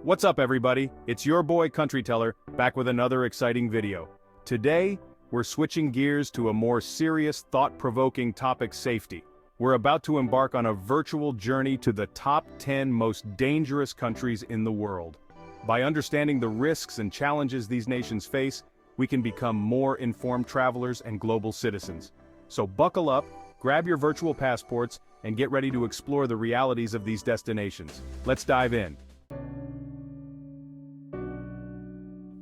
What's up everybody, it's your boy Country Teller, back with another exciting video. Today, we're switching gears to a more serious, thought-provoking topic: safety. We're about to embark on a virtual journey to the top 10 most dangerous countries in the world. By understanding the risks and challenges these nations face, we can become more informed travelers and global citizens. So buckle up, grab your virtual passports, and get ready to explore the realities of these destinations. Let's dive in.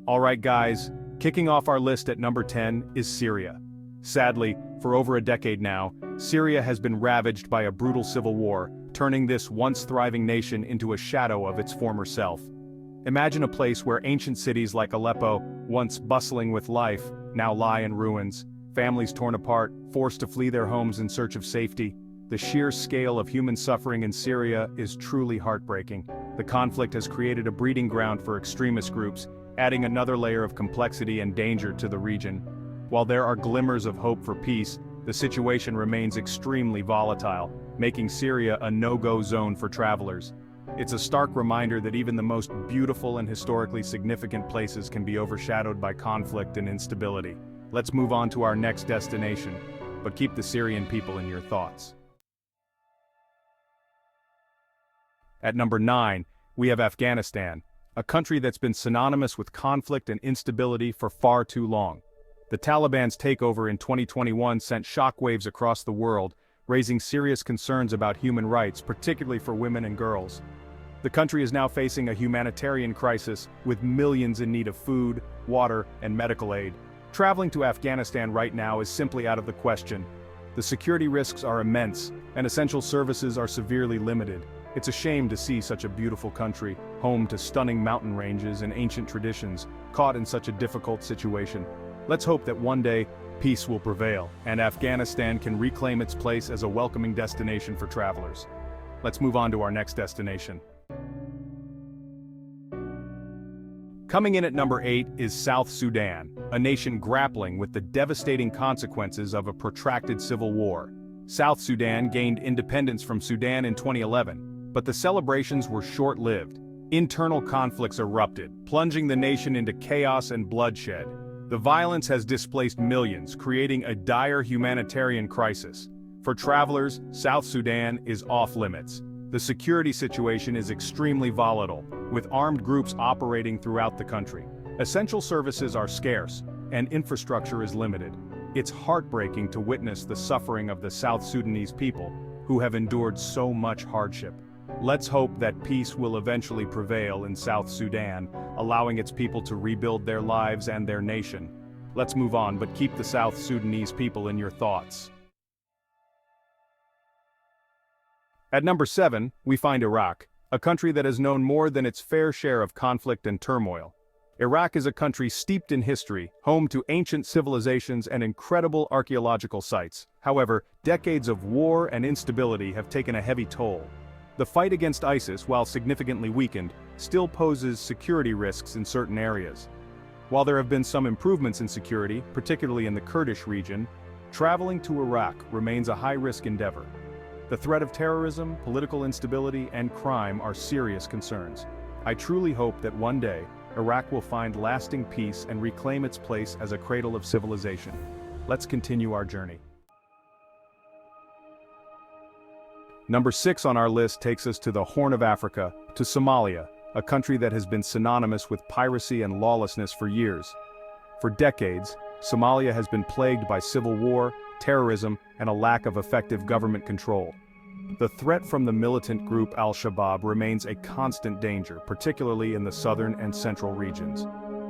Alright guys, kicking off our list at number 10 is Syria. Sadly, for over a decade now, Syria has been ravaged by a brutal civil war, turning this once thriving nation into a shadow of its former self. Imagine a place where ancient cities like Aleppo, once bustling with life, now lie in ruins, families torn apart, forced to flee their homes in search of safety. The sheer scale of human suffering in Syria is truly heartbreaking. The conflict has created a breeding ground for extremist groups, adding another layer of complexity and danger to the region. While there are glimmers of hope for peace, the situation remains extremely volatile, making Syria a no-go zone for travelers. It's a stark reminder that even the most beautiful and historically significant places can be overshadowed by conflict and instability. Let's move on to our next destination, but keep the Syrian people in your thoughts. At number 9, we have Afghanistan, a country that's been synonymous with conflict and instability for far too long. The Taliban's takeover in 2021 sent shockwaves across the world, raising serious concerns about human rights, particularly for women and girls. The country is now facing a humanitarian crisis, with millions in need of food, water, and medical aid. Traveling to Afghanistan right now is simply out of the question. The security risks are immense, and essential services are severely limited. It's a shame to see such a beautiful country, home to stunning mountain ranges and ancient traditions, caught in such a difficult situation. Let's hope that one day, peace will prevail, and Afghanistan can reclaim its place as a welcoming destination for travelers. Let's move on to our next destination. Coming in at number 8 is South Sudan, a nation grappling with the devastating consequences of a protracted civil war. South Sudan gained independence from Sudan in 2011. But the celebrations were short-lived. Internal conflicts erupted, plunging the nation into chaos and bloodshed. The violence has displaced millions, creating a dire humanitarian crisis. For travelers, South Sudan is off-limits. The security situation is extremely volatile, with armed groups operating throughout the country. Essential services are scarce, and infrastructure is limited. It's heartbreaking to witness the suffering of the South Sudanese people, who have endured so much hardship. Let's hope that peace will eventually prevail in South Sudan, allowing its people to rebuild their lives and their nation. Let's move on, but keep the South Sudanese people in your thoughts. At number 7, we find Iraq, a country that has known more than its fair share of conflict and turmoil. Iraq is a country steeped in history, home to ancient civilizations and incredible archaeological sites. However, decades of war and instability have taken a heavy toll. The fight against ISIS, while significantly weakened, still poses security risks in certain areas. While there have been some improvements in security, particularly in the Kurdish region, traveling to Iraq remains a high-risk endeavor. The threat of terrorism, political instability, and crime are serious concerns. I truly hope that one day, Iraq will find lasting peace and reclaim its place as a cradle of civilization. Let's continue our journey. Number 6 on our list takes us to the Horn of Africa, to Somalia, a country that has been synonymous with piracy and lawlessness for years. For decades, Somalia has been plagued by civil war, terrorism, and a lack of effective government control. The threat from the militant group Al-Shabaab remains a constant danger, particularly in the southern and central regions.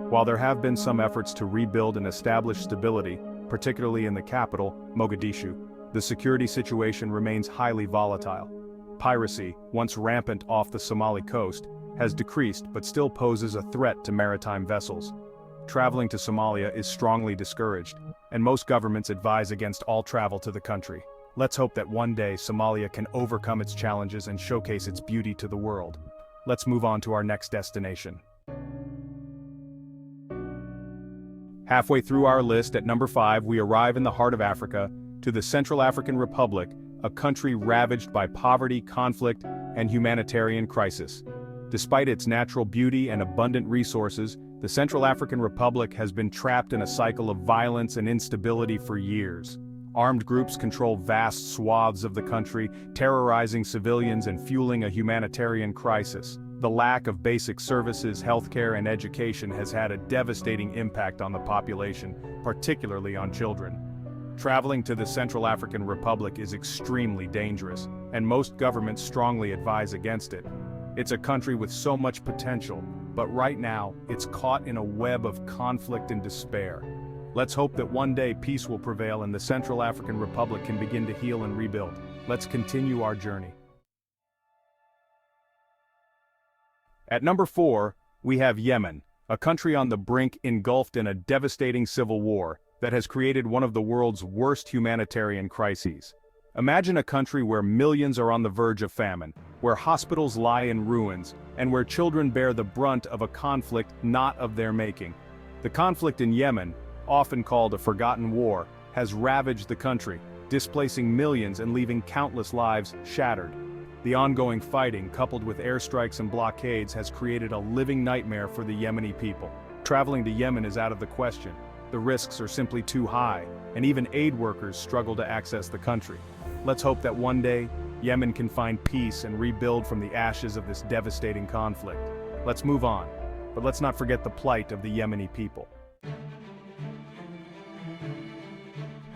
While there have been some efforts to rebuild and establish stability, particularly in the capital, Mogadishu, the security situation remains highly volatile. Piracy, once rampant off the Somali coast, has decreased but still poses a threat to maritime vessels. Traveling to Somalia is strongly discouraged, and most governments advise against all travel to the country. Let's hope that one day Somalia can overcome its challenges and showcase its beauty to the world. Let's move on to our next destination. Halfway through our list at number 5, we arrive in the heart of Africa, to the Central African Republic, a country ravaged by poverty, conflict, and humanitarian crisis. Despite its natural beauty and abundant resources, the Central African Republic has been trapped in a cycle of violence and instability for years. Armed groups control vast swaths of the country, terrorizing civilians and fueling a humanitarian crisis. The lack of basic services, healthcare, and education has had a devastating impact on the population, particularly on children. Traveling to the Central African Republic is extremely dangerous, and most governments strongly advise against it. It's a country with so much potential, but right now, it's caught in a web of conflict and despair. Let's hope that one day peace will prevail and the Central African Republic can begin to heal and rebuild. Let's continue our journey. At number 4, we have Yemen, a country on the brink engulfed in a devastating civil war that has created one of the world's worst humanitarian crises. Imagine a country where millions are on the verge of famine, where hospitals lie in ruins, and where children bear the brunt of a conflict not of their making. The conflict in Yemen, often called a forgotten war, has ravaged the country, displacing millions and leaving countless lives shattered. The ongoing fighting, coupled with airstrikes and blockades, has created a living nightmare for the Yemeni people. Traveling to Yemen is out of the question. The risks are simply too high, and even aid workers struggle to access the country. Let's hope that one day, Yemen can find peace and rebuild from the ashes of this devastating conflict. Let's move on, but let's not forget the plight of the Yemeni people.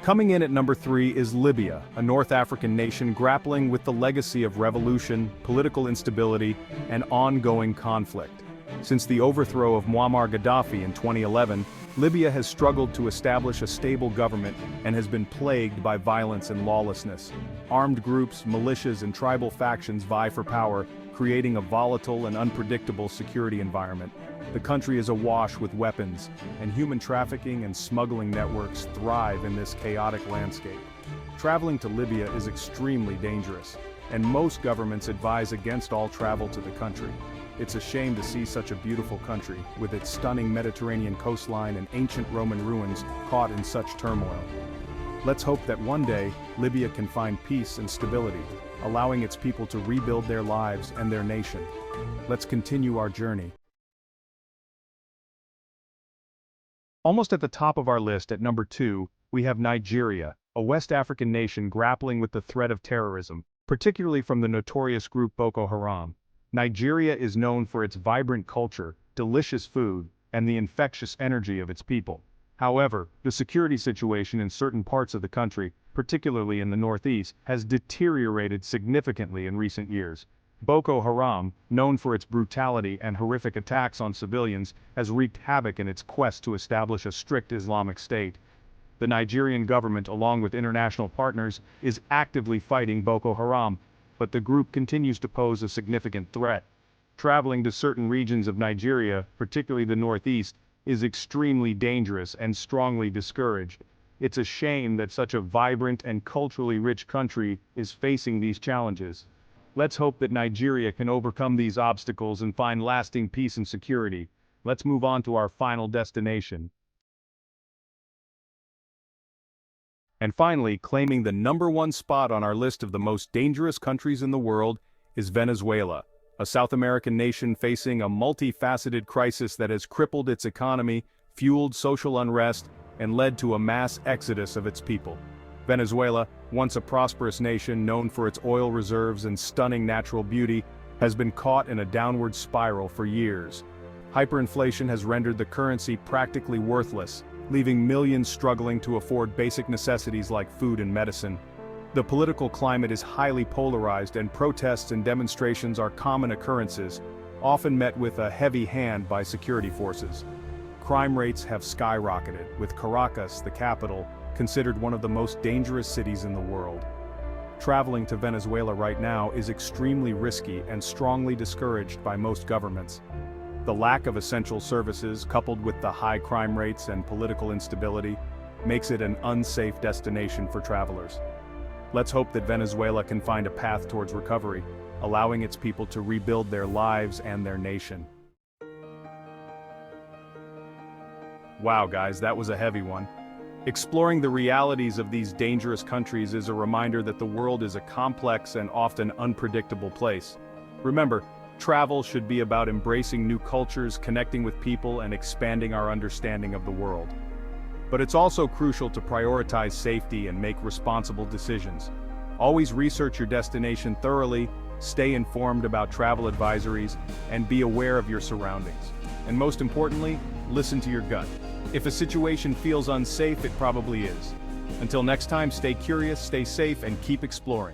Coming in at number 3 is Libya, a North African nation grappling with the legacy of revolution, political instability, and ongoing conflict. Since the overthrow of Muammar Gaddafi in 2011, Libya has struggled to establish a stable government and has been plagued by violence and lawlessness. Armed groups, militias, and tribal factions vie for power, creating a volatile and unpredictable security environment. The country is awash with weapons, and human trafficking and smuggling networks thrive in this chaotic landscape. Traveling to Libya is extremely dangerous, and most governments advise against all travel to the country. It's a shame to see such a beautiful country, with its stunning Mediterranean coastline and ancient Roman ruins, caught in such turmoil. Let's hope that one day, Libya can find peace and stability, allowing its people to rebuild their lives and their nation. Let's continue our journey. Almost at the top of our list at number 2, we have Nigeria, a West African nation grappling with the threat of terrorism, particularly from the notorious group Boko Haram. Nigeria is known for its vibrant culture, delicious food, and the infectious energy of its people. However, the security situation in certain parts of the country, particularly in the northeast, has deteriorated significantly in recent years. Boko Haram, known for its brutality and horrific attacks on civilians, has wreaked havoc in its quest to establish a strict Islamic state. The Nigerian government, along with international partners, is actively fighting Boko Haram, but the group continues to pose a significant threat. Traveling to certain regions of Nigeria, particularly the northeast, is extremely dangerous and strongly discouraged. It's a shame that such a vibrant and culturally rich country is facing these challenges. Let's hope that Nigeria can overcome these obstacles and find lasting peace and security. Let's move on to our final destination. And finally, claiming the number 1 spot on our list of the most dangerous countries in the world is Venezuela, a South American nation facing a multifaceted crisis that has crippled its economy, fueled social unrest, and led to a mass exodus of its people. Venezuela, once a prosperous nation known for its oil reserves and stunning natural beauty, has been caught in a downward spiral for years. Hyperinflation has rendered the currency practically worthless, leaving millions struggling to afford basic necessities like food and medicine. The political climate is highly polarized, and protests and demonstrations are common occurrences, often met with a heavy hand by security forces. Crime rates have skyrocketed, with Caracas, the capital, considered one of the most dangerous cities in the world. Traveling to Venezuela right now is extremely risky and strongly discouraged by most governments. The lack of essential services, coupled with the high crime rates and political instability, makes it an unsafe destination for travelers. Let's hope that Venezuela can find a path towards recovery, allowing its people to rebuild their lives and their nation. Wow guys, that was a heavy one. Exploring the realities of these dangerous countries is a reminder that the world is a complex and often unpredictable place. Remember, Travel should be about embracing new cultures, connecting with people, and expanding our understanding of the world. But it's also crucial to prioritize safety and make responsible decisions. Always research your destination thoroughly, stay informed about travel advisories, and be aware of your surroundings. And most importantly, listen to your gut. If a situation feels unsafe, it probably is. Until next time, stay curious, stay safe, and keep exploring.